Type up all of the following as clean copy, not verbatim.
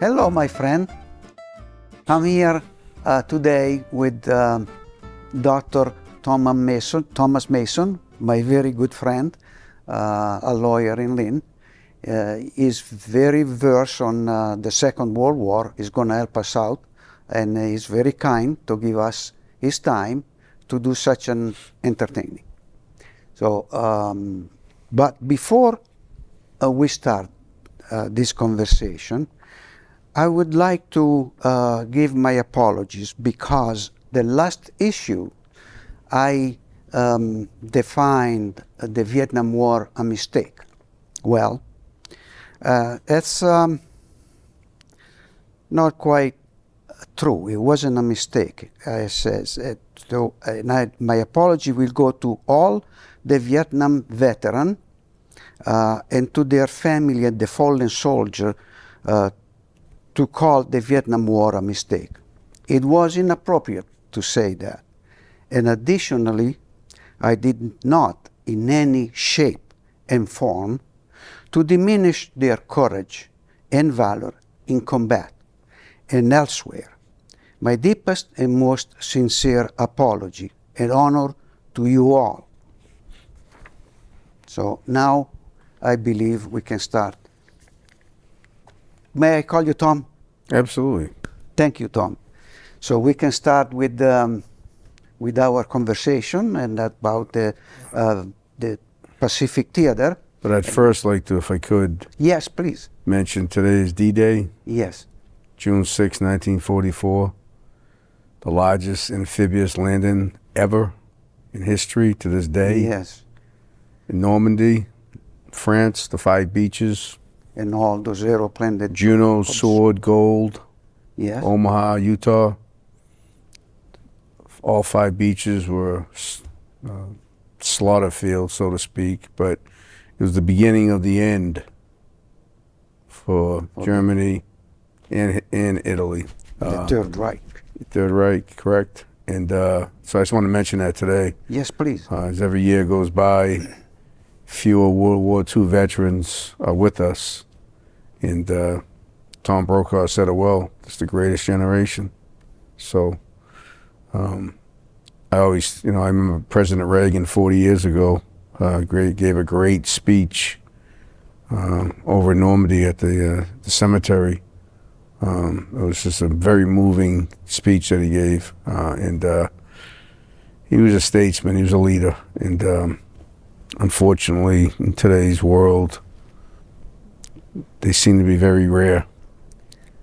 Hello, my friend. I'm here today with Dr. Thomas Mason, my very good friend, a lawyer in Lynn. He's very versed on the Second World War. He's going to help us out, and he's very kind to give us his time to do such an entertaining. So, but before we start this conversation, I would like to give my apologies because the last issue I defined the Vietnam War a mistake. Well, that's not quite true. It wasn't a mistake. I says my apology will go to all the Vietnam veteran and to their family and the fallen soldier to call the Vietnam War a mistake. It was inappropriate to say that. And additionally, I did not in any shape and form to diminish their courage and valor in combat and elsewhere. My deepest and most sincere apology and honor to you all. So now I believe we can start. May I call you Tom? Absolutely. Thank you, Tom. So we can start with our conversation and about the Pacific Theater. But I'd first like to, if I could, Yes, please. mention today is D-Day, Yes. June 6, 1944, the largest amphibious landing ever in history to this day. Yes. In Normandy, France, the 5 beaches, And all those airplanes that... Juneau, Sword, Gold, Yes. Omaha, Utah. All 5 beaches were slaughter fields, so to speak, but it was the beginning of the end for Germany and Italy. The Third Reich. Third Reich, correct. And so I just want to mention that today. Yes, please. As every year goes by, fewer World War II veterans are with us. And Tom Brokaw said it well, it's the greatest generation. So I always, I remember President Reagan 40 years ago gave a great speech over in Normandy at the cemetery. It was just a very moving speech that he gave. And he was a statesman, he was a leader. And unfortunately, in today's world, they seem to be very rare.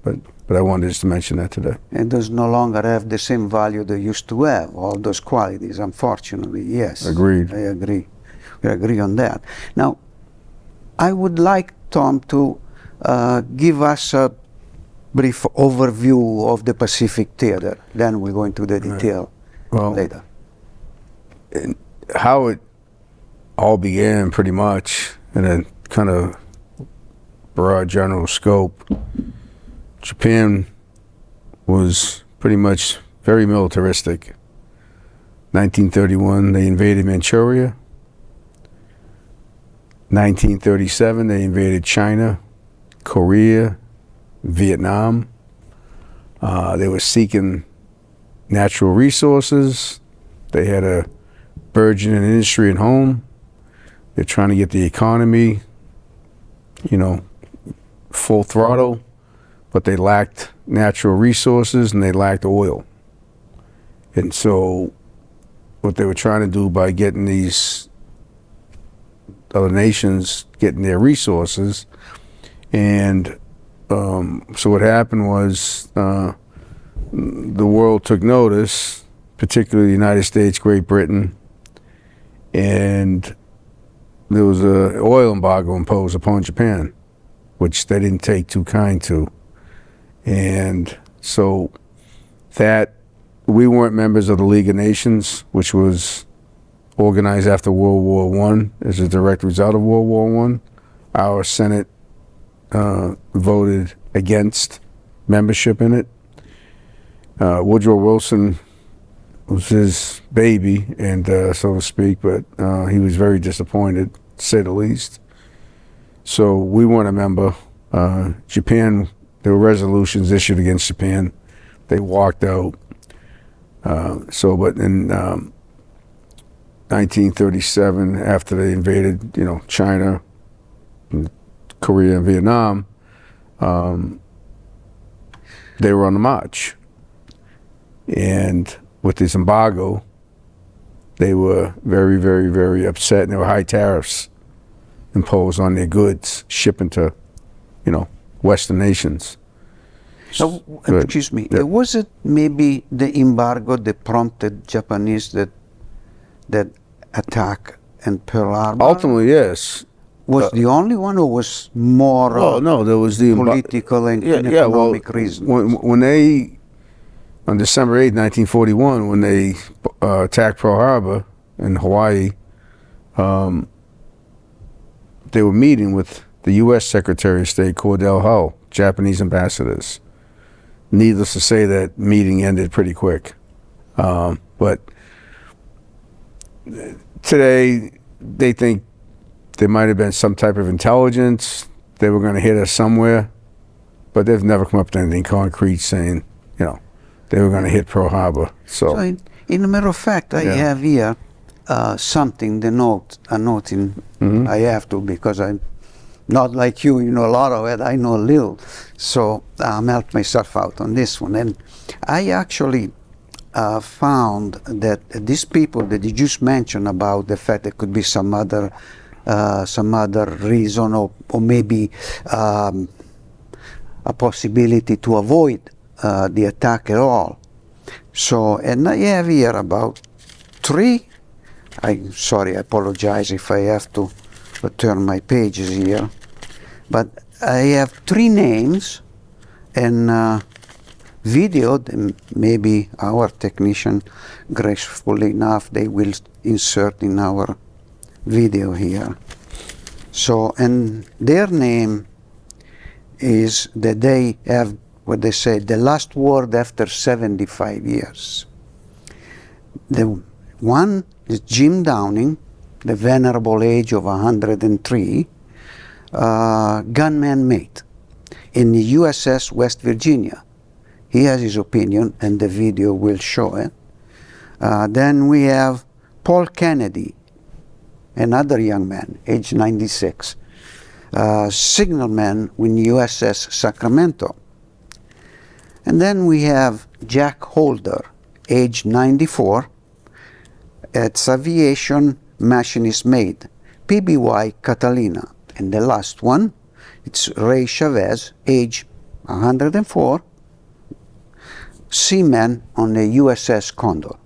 But I wanted just to mention that today. And those no longer have the same value they used to have, all those qualities, unfortunately, yes. Agreed. I agree. We agree on that. Now, I would like Tom to give us a brief overview of the Pacific Theater. Then we'll go into the detail later. How it all began, pretty much, in a kind of broad general scope. Japan was pretty much very militaristic. 1931, they invaded Manchuria. 1937, they invaded China, Korea, Vietnam. They were seeking natural resources. They had a burgeoning industry at home. They're trying to get the economy, full throttle, but they lacked natural resources and they lacked oil. And so what they were trying to do by getting these other nations getting their resources, and so what happened was the world took notice, particularly the United States, Great Britain, and there was an oil embargo imposed upon Japan, which they didn't take too kind to. And so that we weren't members of the League of Nations, which was organized after World War I as a direct result of World War I. Our Senate voted against membership in it. Woodrow Wilson was his baby, and so to speak, but he was very disappointed, to say the least. So we weren't a member. Japan there were resolutions issued against Japan. They walked out. But in 1937, after they invaded, China, and Korea, and Vietnam, they were on the march. And with this embargo, they were very, very, very upset, and there were high tariffs imposed on their goods, shipping to, Western nations. So, excuse me, was it maybe the embargo that prompted Japanese that attack in Pearl Harbor? Ultimately, yes. Was the only one, or was more no, there was the political and economic reason? When they, on December 8, 1941, when they attacked Pearl Harbor in Hawaii, they were meeting with the U.S. Secretary of State, Cordell Hull, Japanese ambassadors. Needless to say, that meeting ended pretty quick. But today, they think there might have been some type of intelligence. They were going to hit us somewhere, but they've never come up with anything concrete saying, they were going to hit Pearl Harbor. So in a matter of fact, I have here something, a note in, I have to, because I'm not like you know a lot of it, I know a little. So I'm helped myself out on this one. And I actually found that these people that you just mentioned about the fact there could be some other reason, or maybe a possibility to avoid the attack at all. So, and I have here about 3. I'm sorry, I apologize if I have to turn my pages here, but I have 3 names and video. Maybe our technician, gracefully enough, they will insert in our video here. So, and their name is that they have what they say, the last word after 75 years. The one is Jim Downing, the venerable age of 103, gunman mate in the USS West Virginia. He has his opinion, and the video will show it. Then we have Paul Kennedy, another young man, age 96, signalman with USS Sacramento. And then we have Jack Holder, age 94, it's aviation machinist mate, PBY Catalina. And the last one, it's Ray Chavez, age 104, seaman on the USS Condor.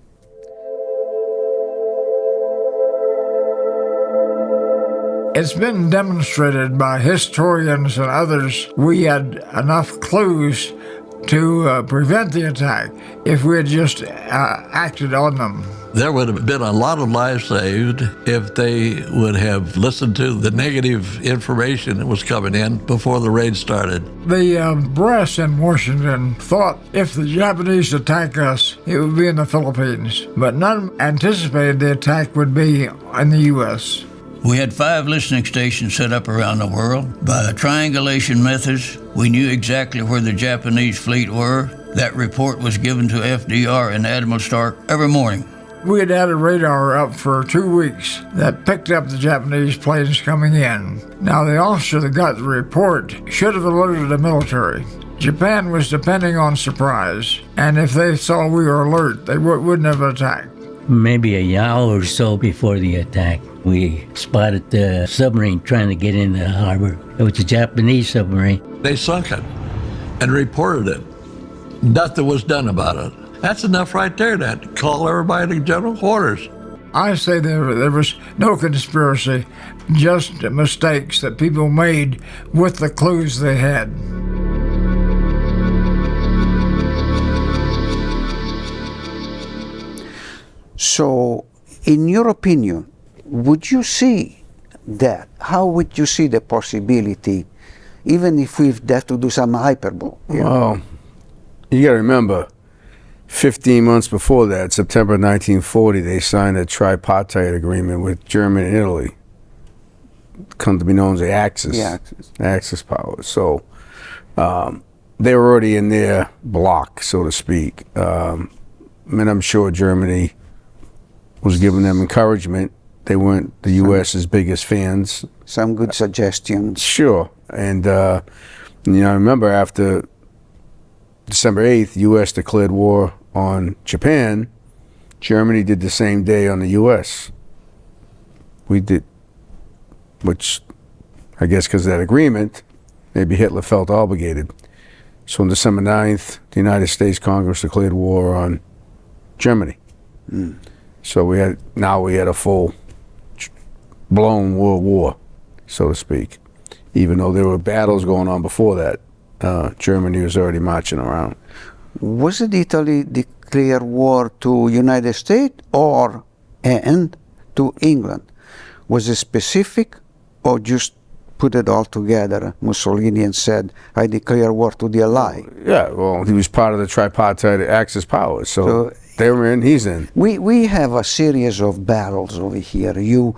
It's been demonstrated by historians and others we had enough clues to prevent the attack if we had just acted on them. There would have been a lot of lives saved if they would have listened to the negative information that was coming in before the raid started. The brass in Washington thought if the Japanese attack us, it would be in the Philippines, but none anticipated the attack would be in the U.S. We had 5 listening stations set up around the world. By triangulation methods, we knew exactly where the Japanese fleet were. That report was given to FDR and Admiral Stark every morning. We had had a radar up for 2 weeks that picked up the Japanese planes coming in. Now, the officer that got the report should have alerted the military. Japan was depending on surprise, and if they saw we were alert, they wouldn't have attacked. Maybe a hour or so before the attack, we spotted the submarine trying to get into the harbor. It was a Japanese submarine. They sunk it and reported it. Nothing was done about it. That's enough right there to call everybody to general quarters. I say there was no conspiracy, just mistakes that people made with the clues they had. So, in your opinion, would you see that? How would you see the possibility, even if we have to do some hyperbole? Well, you got to remember, 15 months before that, September 1940, they signed a tripartite agreement with Germany and Italy, come to be known as the Axis, Axis powers. So they were already in their block, so to speak. And I'm sure Germany was giving them encouragement. They weren't the U.S.'s biggest fans. Some good suggestions. Sure. And, I remember after December 8th, U.S. declared war on Japan. Germany did the same day on the U.S. We did, which I guess because of that agreement, maybe Hitler felt obligated. So on December 9th, the United States Congress declared war on Germany. So we had a full-blown world war, so to speak. Even though there were battles going on before that, Germany was already marching around. Was it Italy declare war to United States and to England? Was it specific or just put it all together? Mussolini and said, I declare war to the Allies. Yeah, well, he was part of the tripartite Axis powers, so they were in, he's in. We have a series of battles over here. You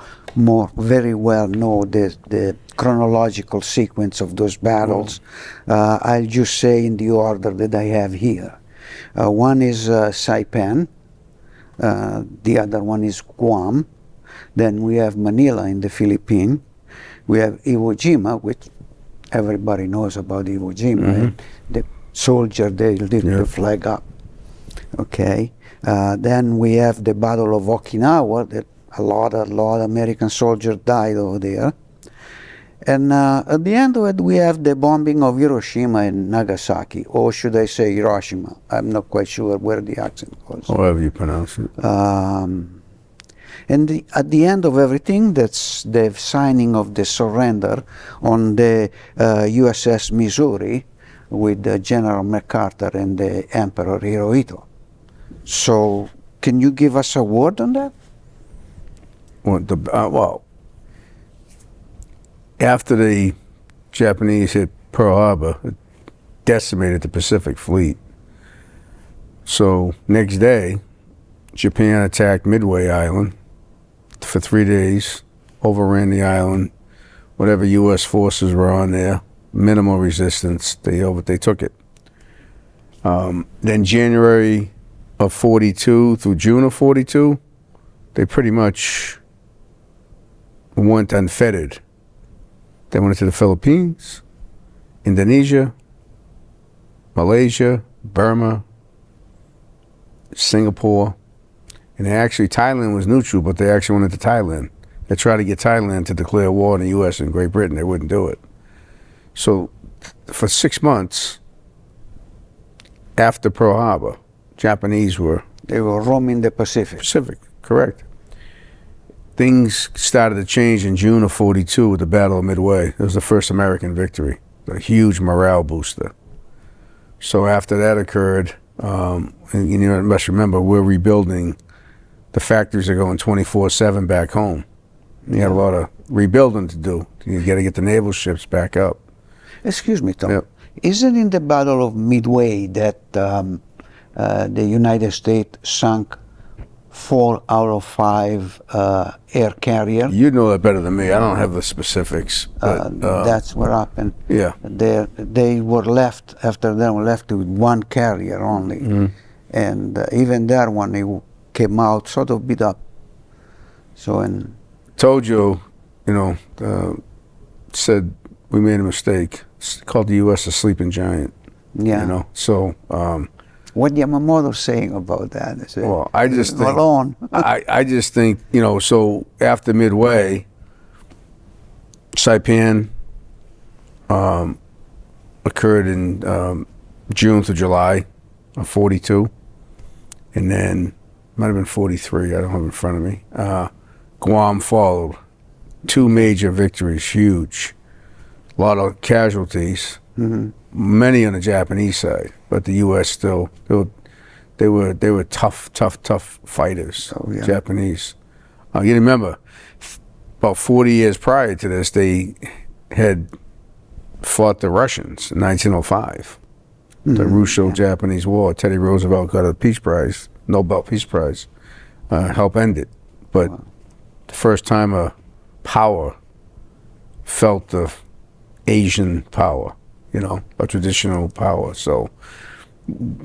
very well know the chronological sequence of those battles. I'll just say in the order that I have here. One is Saipan, the other one is Guam, then we have Manila in the Philippines, we have Iwo Jima, which everybody knows about Iwo Jima, right? The soldier, they lift the flag up. Okay, then we have the Battle of Okinawa, that a lot of American soldiers died over there. And at the end of it, we have the bombing of Hiroshima and Nagasaki, or should I say Hiroshima? I'm not quite sure where the accent goes. However you pronounce it. And at the end of everything, that's the signing of the surrender on the USS Missouri with General MacArthur and the Emperor Hirohito. So, can you give us a word on that? Well, after the Japanese hit Pearl Harbor, it decimated the Pacific Fleet. So next day, Japan attacked Midway Island for 3 days, overran the island. Whatever U.S. forces were on there, minimal resistance, they took it. Then January of 42 through June of 42, they pretty much went unfettered. They went into the Philippines, Indonesia, Malaysia, Burma, Singapore, and Thailand was neutral, but they actually went into Thailand. They tried to get Thailand to declare war on the U.S. and Great Britain. They wouldn't do it. So for 6 months after Pearl Harbor, Japanese were... They were roaming the Pacific. Correct. Things started to change in June of 42 with the Battle of Midway. It was the first American victory, a huge morale booster. So after that occurred, and you must remember, we're rebuilding. The factories are going 24/7 back home. You had a lot of rebuilding to do. You got to get the naval ships back up. Excuse me, Tom. Yep. Isn't in the Battle of Midway that the United States sunk 4 out of 5 air carriers? You know that better than me. I don't have the specifics. But, that's what happened. Yeah. They were left, after they were left with 1 carrier only. And even that one, it came out sort of beat up. So, and told you, said we made a mistake. Called the U.S. a sleeping giant. Yeah. So... what Yamamoto saying about that? Well, I just think... alone. I just think, so after Midway, Saipan occurred in June through July of 42. And then, might have been 43, I don't have it in front of me. Guam followed. 2 major victories, huge. A lot of casualties, many on the Japanese side, but the U.S. still, they were tough fighters, Japanese. You remember, about 40 years prior to this, they had fought the Russians in 1905. The Russo-Japanese War. Teddy Roosevelt got a Peace Prize, Nobel Peace Prize, help end it. But the first time a power felt the Asian power. you know, a traditional power. So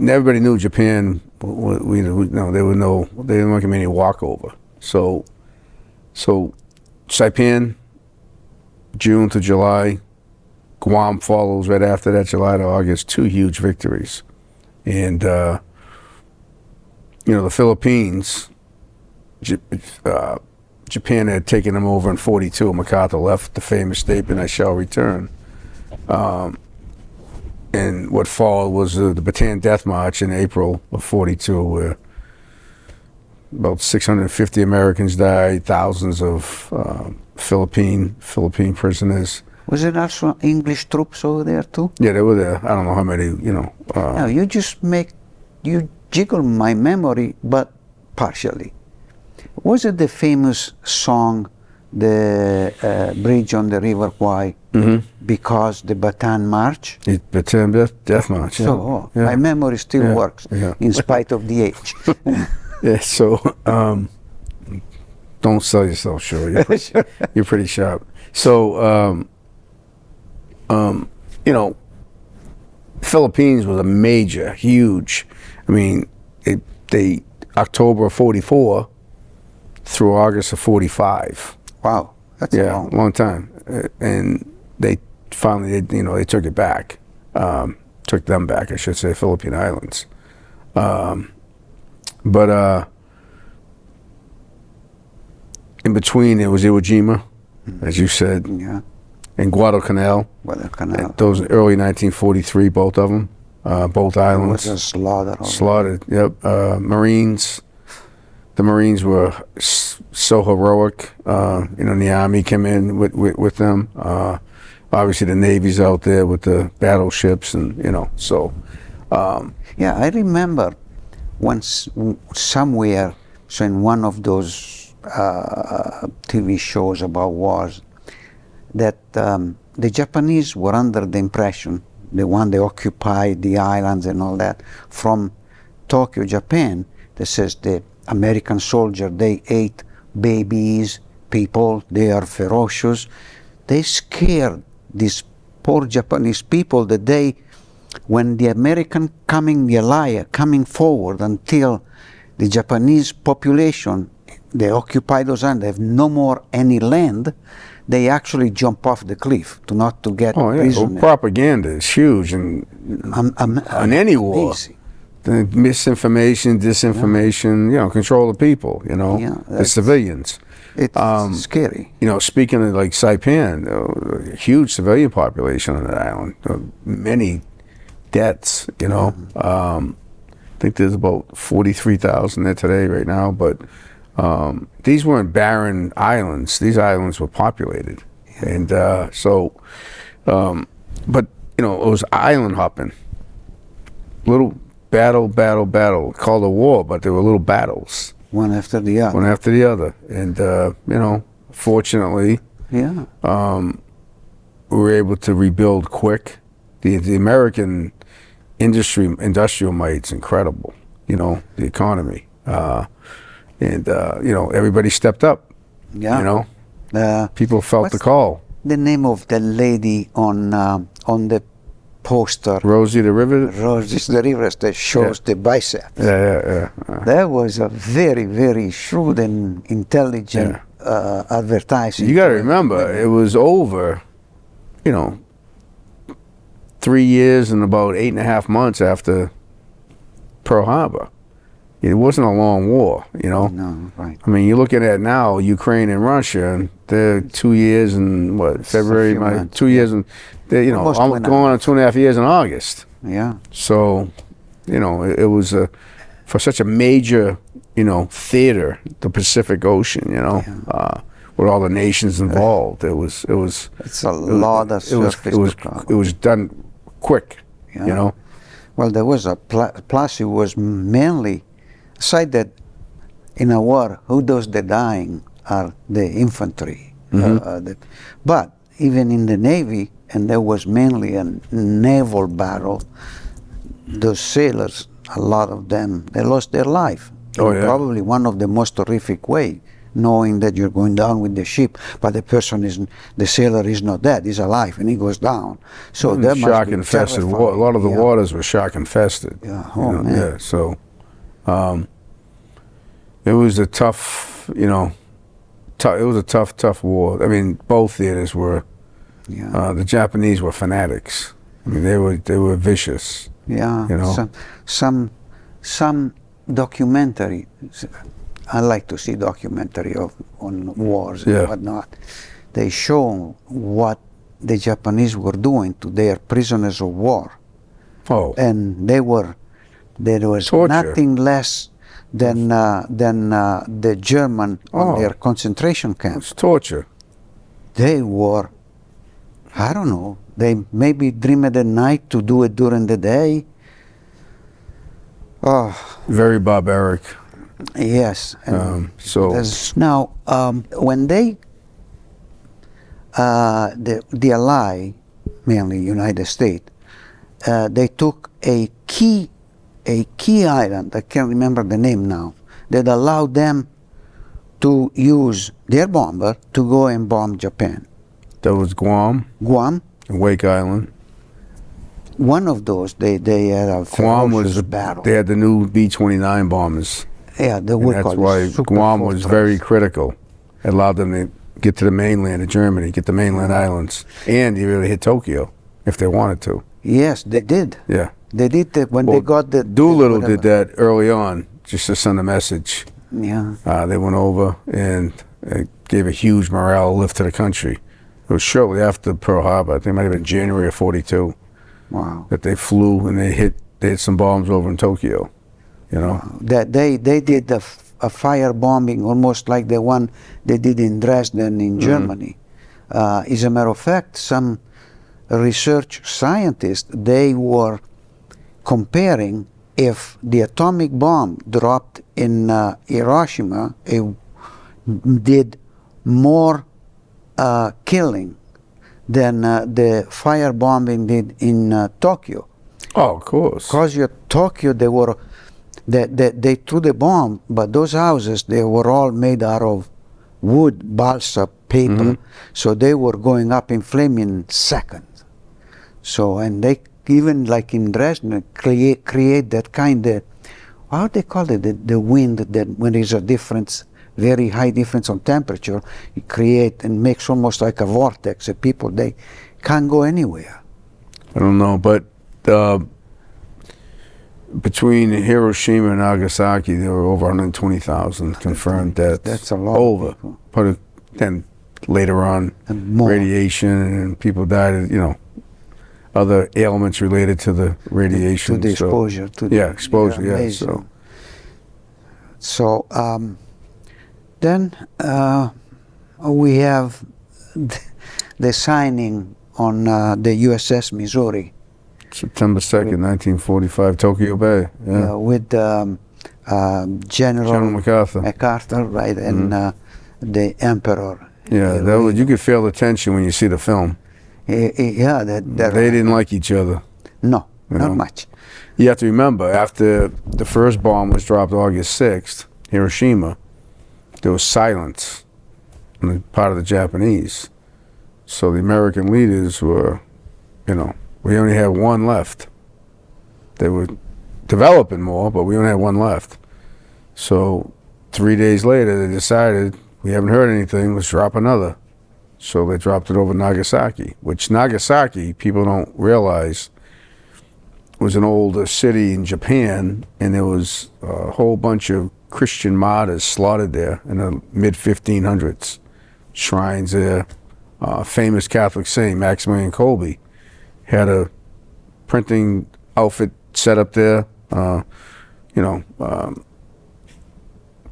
everybody knew Japan. We no, they didn't make any walkover. So Saipan, June to July. Guam follows right after that, July to August. 2 huge victories, and you know, the Philippines. Japan had taken them over in 42. MacArthur left the famous statement, "I shall return." And what followed was the Bataan Death March in April of 42, where about 650 Americans died, thousands of Philippine prisoners. Was there also English troops over there too? Yeah, they were there. I don't know how many, you know. No, you jiggle my memory, but partially. Was it the famous song, the Bridge on the River Kwai, because the Bataan March? Bataan Death March, yeah. So, yeah. my memory still Yeah, works, yeah. in spite of the age. Yeah, so don't sell yourself short. You're pretty sharp. So, you know, Philippines was a major, huge. I mean, they October of 44 through August of 45. Wow, that's Yeah, long. long time. And they finally, you know, they took it back. Took them back, I should say, Philippine Islands. But in between, it was Iwo Jima, as you said, Yeah, and Guadalcanal. Guadalcanal. Those early 1943, both of them, both It islands. was a slaughter. Slaughtered. Yep. Marines. The Marines were so heroic. You know, the Army came in with them. Obviously, the Navy's out there with the battleships, and you know, so. Yeah, I remember once somewhere, so in one of those TV shows about wars, that the Japanese were under the impression, the one they occupied the islands and all that, from Tokyo, Japan, that says the American soldier, they ate babies, people, they are ferocious. They scared these poor Japanese people that they, when the American the ally coming forward until the Japanese population, they occupy those lands, they have no more any land, they actually jump off the cliff to get Oh yeah. prisoners. Well, propaganda is huge in any war. Amazing. The misinformation, disinformation, you know, control the people, you know, Yeah, the that's- civilians. It's scary. You know, speaking of like Saipan, a huge civilian population on that island, many deaths, you know. I think there's about 43,000 there today right now, but these weren't barren islands. These islands were populated. And but, you know, it was island hopping. Little battle, called a war, but there were little battles, One after the other. one after the other. And, you know, fortunately, Yeah. we were able to rebuild quick. The American industrial might's incredible, you know, the economy. And, you know, everybody stepped up, Yeah. you know. People felt the What's call. the name of the lady on the poster? Rosie the River. Roses the Rivers that shows the biceps. Yeah. That was a very, very shrewd and intelligent advertising. You got to remember, it was over, you know, 3 years and about 8.5 months after Pearl Harbor. It wasn't a long war, you know. No, right. I mean, you're looking at now Ukraine and Russia, and they're 2 years and what, February, few months, 2 years, and they're, you know, Almost I'm 2.5. going on 2.5 years in August. Yeah. So, you know, it was for such a major, you know, theater, the Pacific Ocean, you know, with all the nations involved. It was. It's a lot of surface to cover. It was done quick, Yeah. you know. Well, there was a plus. It was mainly, aside that, in a war, who does the dying are the infantry. But even in the Navy, and there was mainly a naval battle, those sailors, a lot of them, they lost their life. Oh, in yeah. Probably one of the most horrific way. knowing that you're going down with the ship, but the sailor is not dead, he's alive, and he goes down. So that must Shark be infested. A terrifying. lot of the Yeah. waters were shark infested. Yeah. Oh, man. Yeah. So it was a tough, it was a tough war. I mean, both theaters were. Yeah. The Japanese were fanatics. I mean, they were vicious. Yeah. You know? Some documentary. I like to see documentary on wars Yeah. and whatnot. They show what the Japanese were doing to their prisoners of war, Oh, and there was Torture. nothing less than the German on Oh. their concentration camps. it's torture. They were, I don't know, they maybe dream at night to do it during the day. Oh, Very barbaric. yes. And So now, when they, the Ally, mainly United States, they took a key island, I can't remember the name now, that allowed them to use their bomber to go and bomb Japan. that was Guam Guam, and Wake Island. one of those, they had a Guam ferocious was battle. They had the new B-29 bombers, Yeah, they and were that's called why Super Guam was Fortress. very critical. It allowed them to get to the mainland of Germany, get the mainland islands, and you really hit Tokyo if they wanted to. Yes, they did. Yeah. They did that when Well, they got the. Doolittle whatever. did that early on, just to send a message. Yeah. They went over and gave a huge morale lift to the country. It was shortly after Pearl Harbor. I think it might have been January of '42 Wow. that they flew and they hit some bombs over in Tokyo. You know, That they did a fire bombing almost like the one they did in Dresden in Germany. As a matter of fact, some research scientists, they were comparing if the atomic bomb dropped in Hiroshima, it did more killing than the fire bombing did in Tokyo. oh, of course. Because Tokyo, they threw the bomb, but those houses, they were all made out of wood, balsa, paper. So they were going up in flame in seconds. So, and they, even like in Dresden, create that kind of, how they call it, the wind that when there's a difference, very high difference on temperature, it create and makes almost like a vortex. The people, they can't go anywhere. I don't know, but between Hiroshima and Nagasaki, there were over 120,000 confirmed deaths. That's a lot Over. of people. But then later on, And more. radiation and people died of, other ailments related to the radiation. To the so- exposure. Yeah, exposure, yeah. amazing. So then we have the signing on the USS Missouri September 2nd, 1945, Tokyo Bay. Yeah. with General General MacArthur. MacArthur, right, and the Emperor. Yeah, you could feel the tension when you see the film. Yeah, They didn't like each other. No, You not know? much. You have to remember, after the first bomb was dropped August 6th, Hiroshima, there was silence on the part of the Japanese. So the American leaders were, we only had one left. They were developing more, but we only had one left. So 3 days later, they decided, we haven't heard anything, let's drop another. So they dropped it over Nagasaki, which Nagasaki, people don't realize, was an old city in Japan, and there was a whole bunch of Christian martyrs slaughtered there in the mid-1500s. Shrines there. Famous Catholic saint, Maximilian Kolbe, had a printing outfit set up there,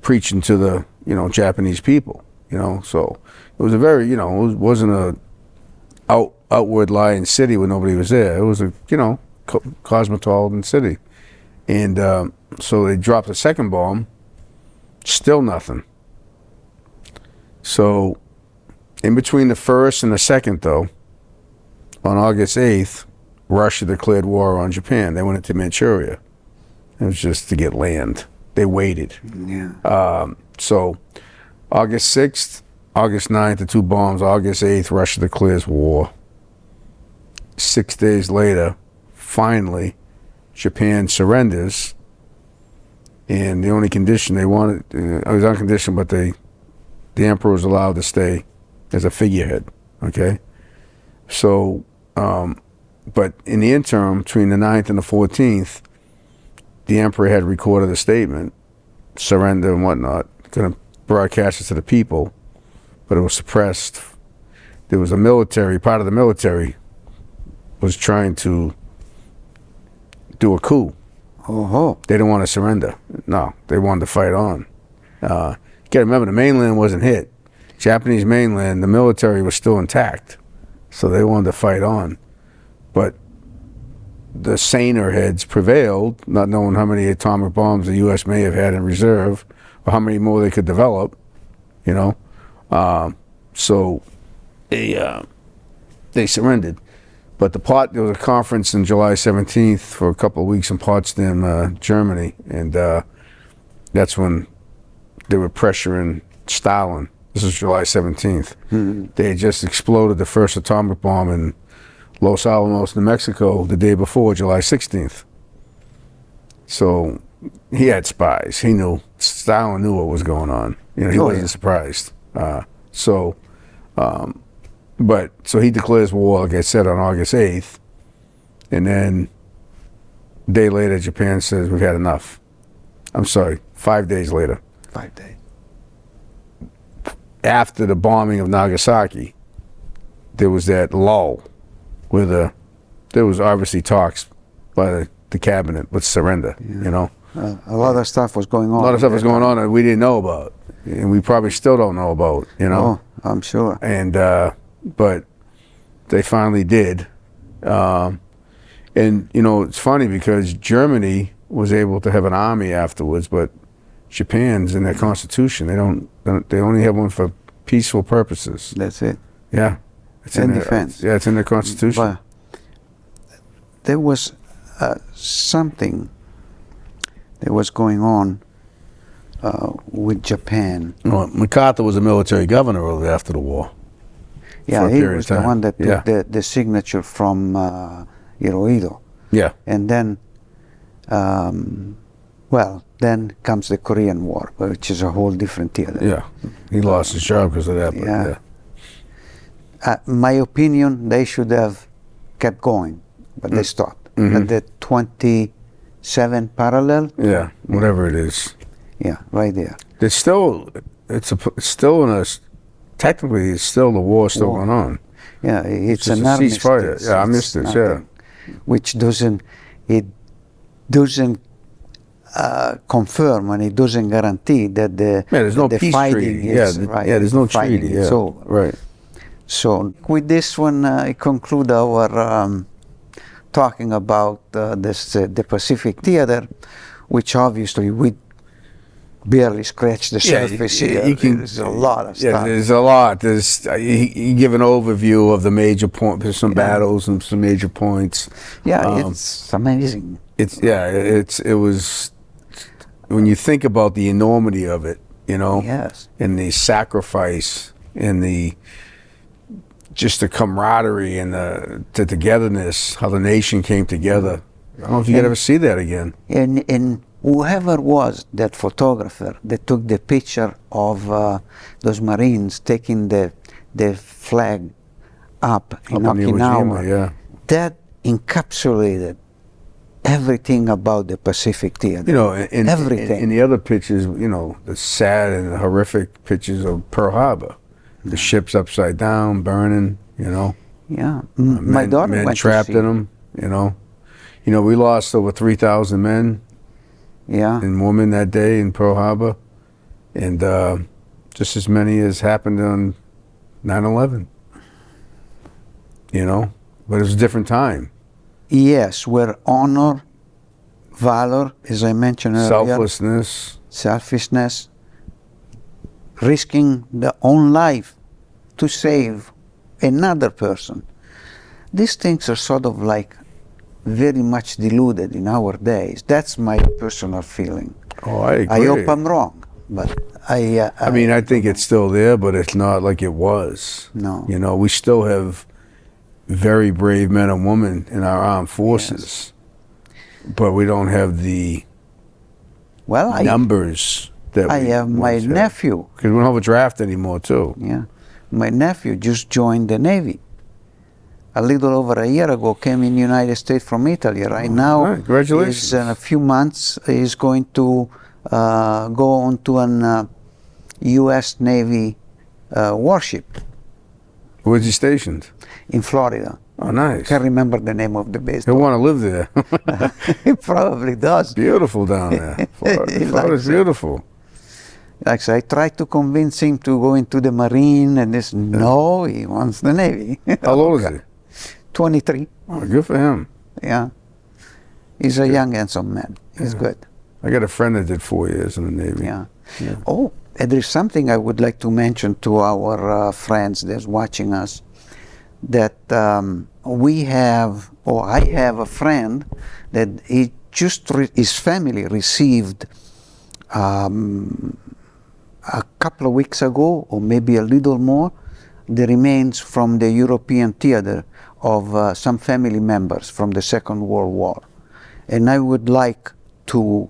preaching to the, Japanese people, So it was a very, it wasn't a outward lying city where nobody was there. It was a, cosmopolitan city. And so they dropped a second bomb, still nothing. So in between the first and the second, though, on August 8th, Russia declared war on Japan. They went into Manchuria. It was just to get land. They waited. Yeah. So August 6th, August 9th, the 2 bombs. August 8th, Russia declares war. 6 days later, finally, Japan surrenders. And the only condition they wanted, it was unconditional, but the emperor was allowed to stay as a figurehead, okay? So, but in the interim, between the 9th and the 14th, the emperor had recorded a statement, surrender and whatnot, going to broadcast it to the people, but it was suppressed. There was a military, part of the military was trying to do a coup. Oh, They didn't want to surrender. No, they wanted to fight on. You got to remember, the mainland wasn't hit. Japanese mainland, the military was still intact, so they wanted to fight on. But the saner heads prevailed, not knowing how many atomic bombs the U.S. may have had in reserve, or how many more they could develop, you know. So they surrendered. But there was a conference on July 17th for a couple of weeks in Potsdam, Germany, and that's when they were pressuring Stalin. This was July 17th. Mm-hmm. They had just exploded the first atomic bomb in Los Alamos, New Mexico, the day before, July 16th. So he had spies. He knew. Stalin knew what was going on. You know, he wasn't surprised. So he declares war, like I said, on August 8th. And then a day later, Japan says, we've had enough. I'm sorry, 5 days later. 5 days. After the bombing of Nagasaki, there was that lull where there was obviously talks by the cabinet with surrender, you know. A lot of stuff was going on. A lot of stuff was going on that we didn't know about, and we probably still don't know about, you know. Oh, I'm sure. And but they finally did, and you know, it's funny because Germany was able to have an army afterwards, but Japan's in their constitution. They only have one for peaceful purposes. That's it. Yeah, it's And in their, defense. Yeah, it's in their constitution. But there was something that was going on with Japan. Well, MacArthur was a military governor after the war. Yeah, for a he period was of the time. one that Yeah. took the signature from Hirohito. Yeah, And then, then comes the Korean War, which is a whole different theater. yeah. He lost his job because of that. But Yeah. yeah. My opinion, they should have kept going, but they stopped. Mhm. At the 27 parallel, Yeah, whatever it is. yeah, right there. It's still, technically, it's still the war still War. going on. Yeah, it's just an a armistice. ceasefire. Yeah, armistice, It's yeah. nothing, which doesn't confirm and it doesn't guarantee that There's no the peace fighting treaty. is Yeah, right. there's no fighting treaty. is Yeah, over. right. So with this one, I conclude our talking about the Pacific Theater, which obviously we barely scratched the surface here. There's a lot of Yeah, stuff. there's a lot. There's you give an overview of the major points. There's some battles and some major points. Yeah, it's amazing. It was when you think about the enormity of it, you know, Yes. and the sacrifice and the camaraderie and the togetherness, how the nation came together. I don't know if you could ever see that again. And whoever was that photographer that took the picture of those Marines taking the flag up in Up in Iwo Okinawa, Jima, yeah. that encapsulated everything about the Pacific Theater. You know, in Everything. in the other pictures, you know, the sad and horrific pictures of Pearl Harbor, the ships upside down, burning. You know, Yeah, my daughter men went trapped to see in them. You know, we lost over 3,000 men Yeah, and women that day in Pearl Harbor, and just as many as happened on 9/11. You know, but it was a different time. yes, where honor, valor, as I mentioned earlier, selfishness, risking their own life to save another person. These things are sort of like very much diluted in our days. That's my personal feeling. Oh, I agree. I hope I'm wrong, But I mean, I think it's still there, but it's not like it was. No. You know, we still have very brave men and women in our armed forces, but we don't have the numbers that I have my nephew. Because we don't have a draft anymore, too. Yeah. My nephew just joined the Navy. A little over a year ago, came in the United States from Italy. Right now, congratulations. In a few months, he's going to go on to an U.S. Navy warship. Where's he stationed? In Florida. Oh, nice. Can't remember the name of the base. He'll want to live there. He probably does. Beautiful down there. Florida's beautiful. Like I tried to convince him to go into the Marine, and this, no, he wants the Navy. How old is he? 23. Oh, good for him. Yeah. He's a young, handsome man. He's good. I got a friend that did 4 years in the Navy. Yeah. Oh, and there's something I would like to mention to our friends that's watching us, that we have, or I have a friend that he just, his family received a couple of weeks ago, or maybe a little more, the remains from the European theater of some family members from the Second World War. And I would like to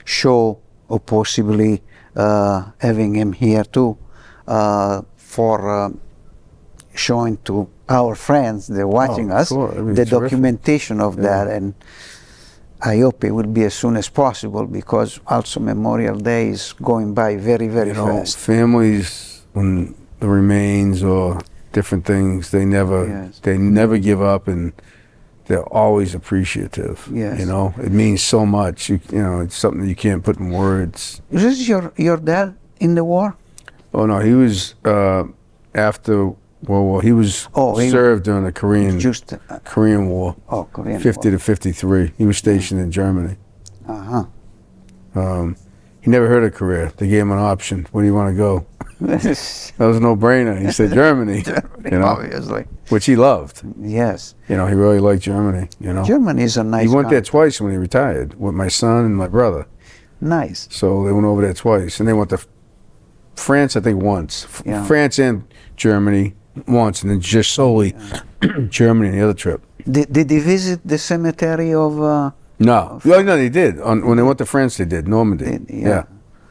show, or possibly having him here too, for showing to our friends that are watching us the documentation of that. And I hope it will be as soon as possible, because also Memorial Day is going by very, very fast. Families, when the remains or different things, they never give up, and they're always appreciative. Yes. You know, it means so much. You know, it's something you can't put in words. Is this your dad in the war? Oh no, he was after World War. He was served during the Korean War. Oh, Korean 50 War. to 53. He was stationed in Germany. Uh-huh. He never heard of Korea. They gave him an option. Where do you want to go? That was a no-brainer. He said Germany. You know, obviously. Which he loved. Yes. You know, he really liked Germany. You know, Germany is a nice. He went country. there twice when he retired with my son and my brother. Nice. So they went over there twice, and they went to France, I think, once. Yeah. France and Germany once, and then just solely Germany on the other trip. Did they visit the cemetery of? No. Well, no, they did. When they went to France, they did. Normandy. Yeah.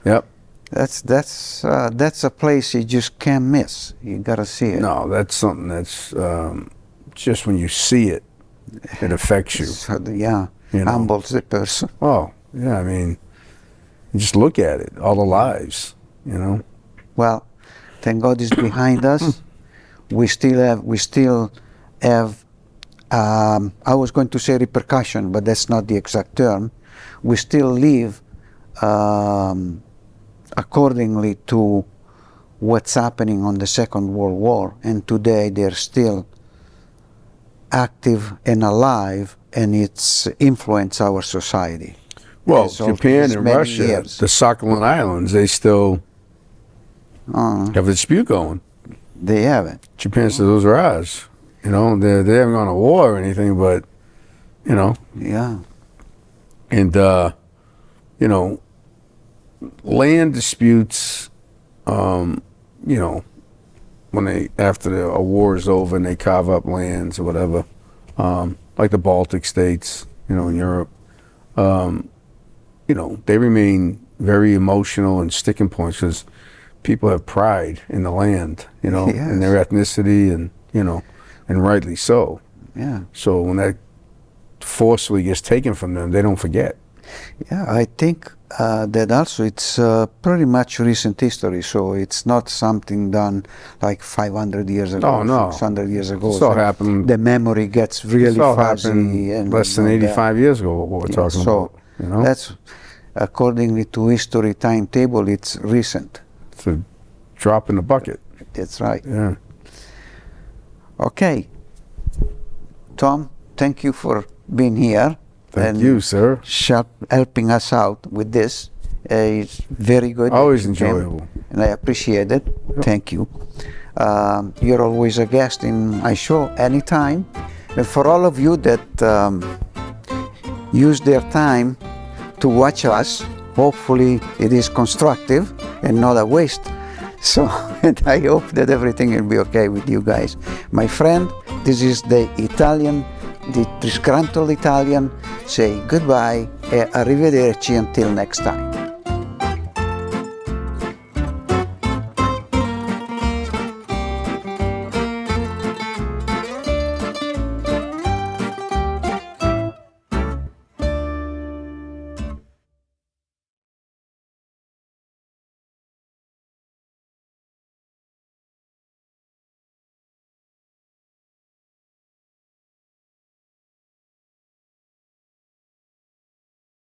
Yep. That's a place you just can't miss. You gotta see it. No, that's something that's just when you see it, it affects you. So, yeah, you know? humbles the person. Oh, yeah. I mean, you just look at it, all the lives. You know. Well, thank God it's behind us. We still have. I was going to say repercussion, but that's not the exact term. We still live accordingly to what's happening on the Second World War, and today they're still active and alive, and it's influenced our society. Well, Japan and Russia, years. the Sakhalin Islands, they still have a dispute going. They have it. Japan says those are ours. You know, they haven't gone to war or anything, but, you know. Yeah. And, you know, land disputes, you know, when after a war is over and they carve up lands or whatever, like the Baltic states, you know, in Europe, you know, they remain very emotional and sticking points because people have pride in the land, you know, in their ethnicity, and, you know, and rightly so. Yeah. So when that forcefully gets taken from them, they don't forget. Yeah, I think that also it's pretty much recent history, so it's not something done like 500 years ago, Oh, no. 600 years ago. This all happened. The memory gets really This all fuzzy. happened And less than 85 years ago, what we're talking about. You know? That's, accordingly to history timetable, it's recent. It's a drop in the bucket. That's right. Yeah. Okay. Tom, thank you for being here. Thank you, sir. Helping us out with this. It's very good. Always enjoyable. And I appreciate it. Yep. Thank you. You're always a guest in my show anytime. And for all of you that use their time to watch us, Hopefully it is constructive and not a waste. So, and I hope that everything will be okay with you guys. My friend, this is the Italian, the Disgruntled Italian, say goodbye e arrivederci until next time.